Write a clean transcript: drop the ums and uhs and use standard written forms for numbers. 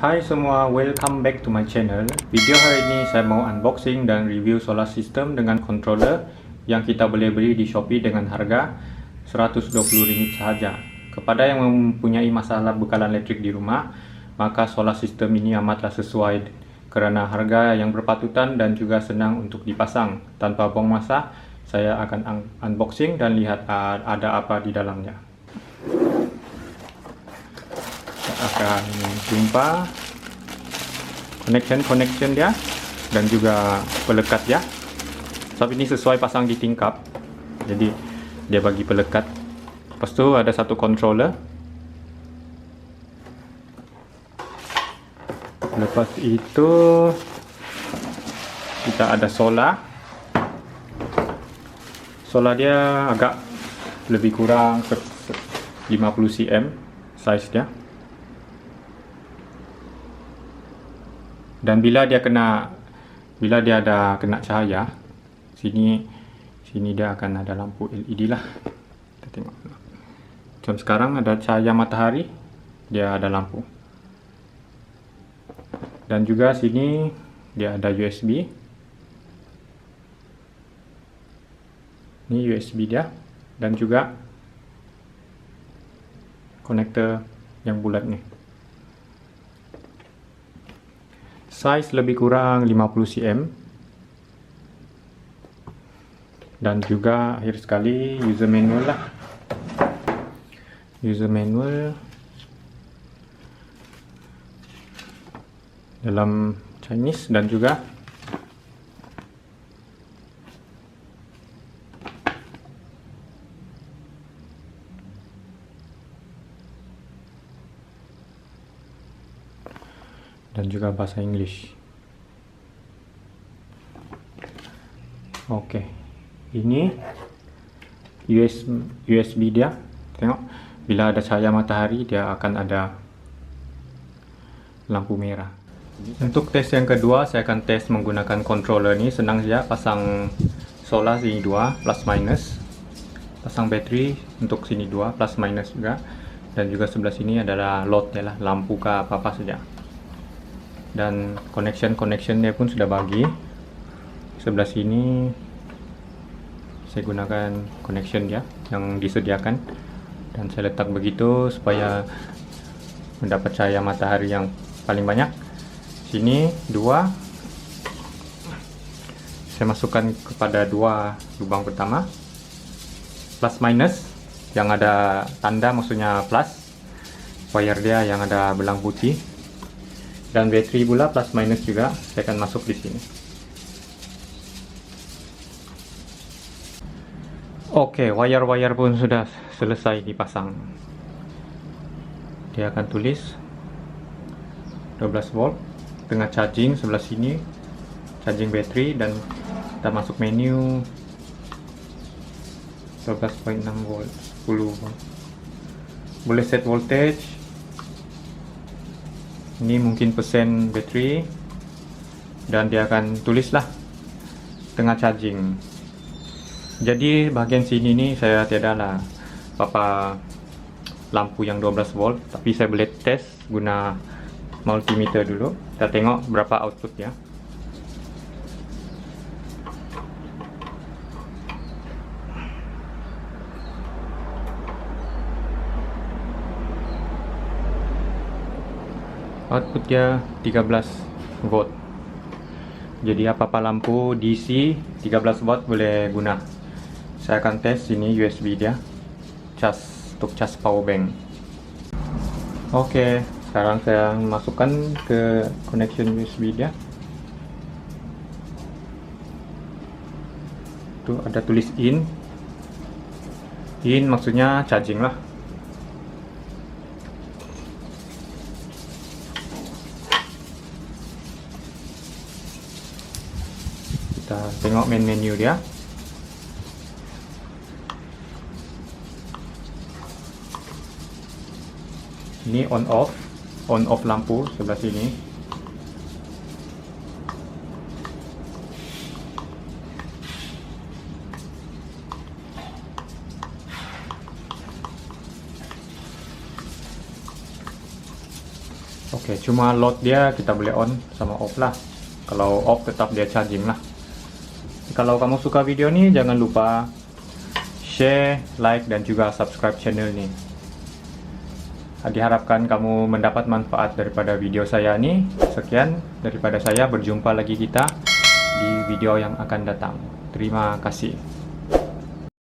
Hai semua, welcome back to my channel. Video hari ini saya mau unboxing dan review solar system dengan controller yang kita boleh beli di Shopee dengan harga Rp120 sahaja. Kepada yang mempunyai masalah bekalan listrik di rumah, maka solar system ini amatlah sesuai kerana harga yang berpatutan dan juga senang untuk dipasang. Tanpa buang masa, saya akan unboxing dan lihat ada apa di dalamnya. Akan jumpa connection dia dan juga pelekat ya. Sebab ini sesuai pasang di tingkap, jadi dia bagi pelekat. Lepas tu ada satu controller. Lepas itu kita ada solar dia agak lebih kurang 50 cm size dia. Dan bila dia ada kena cahaya, sini dia akan ada lampu LED lah. Kita tengok. Macam sekarang ada cahaya matahari, dia ada lampu. Dan juga sini dia ada USB. Ini USB dia, dan juga konektor yang bulat nih. Size lebih kurang 50 cm. Dan juga akhir sekali user manual lah. User manual dalam Chinese dan juga bahasa English. Oke, ini USB dia. Tengok, bila ada cahaya matahari dia akan ada lampu merah. Untuk tes yang kedua, saya akan tes menggunakan controller ni. Senang saja, pasang solar sini 2 plus minus, pasang bateri untuk sini 2 plus minus juga, dan juga sebelah sini adalah load lah, lampu ke apa-apa saja. Dan connection dia pun sudah bagi. Sebelah sini saya gunakan connection dia yang disediakan, dan saya letak begitu supaya mendapat cahaya matahari yang paling banyak. Sini 2, saya masukkan kepada 2 lubang pertama, plus minus yang ada tanda maksudnya plus, wire dia yang ada belang putih, dan bateri pula plus minus juga saya akan masuk di sini. Oke, wire pun sudah selesai dipasang. Dia akan tulis 12 volt, tengah charging sebelah sini, charging bateri, dan kita masuk menu 12.6 volt, 10 volt. Boleh set voltage. Ini mungkin persen bateri, dan dia akan tulislah tengah charging. Jadi bahagian sini ni saya tiada lah apa lampu yang 12 volt, tapi saya boleh test guna multimeter dulu. Kita tengok berapa output ya. Output dia 13 volt. Jadi apa-apa lampu DC 13 volt boleh guna. Saya akan tes sini USB dia, untuk cas power bank. Oke, sekarang saya masukkan ke connection USB dia. Tuh ada tulis in maksudnya charging lah. Kita tengok main menu dia. Ini on off lampu sebelah sini. Oke, cuma load dia kita boleh on sama off lah. Kalau off tetap dia charging lah. Kalau kamu suka video ini, jangan lupa share, like, dan juga subscribe channel ini. Diharapkan kamu mendapat manfaat daripada video saya ini. Sekian daripada saya, berjumpa lagi kita di video yang akan datang. Terima kasih.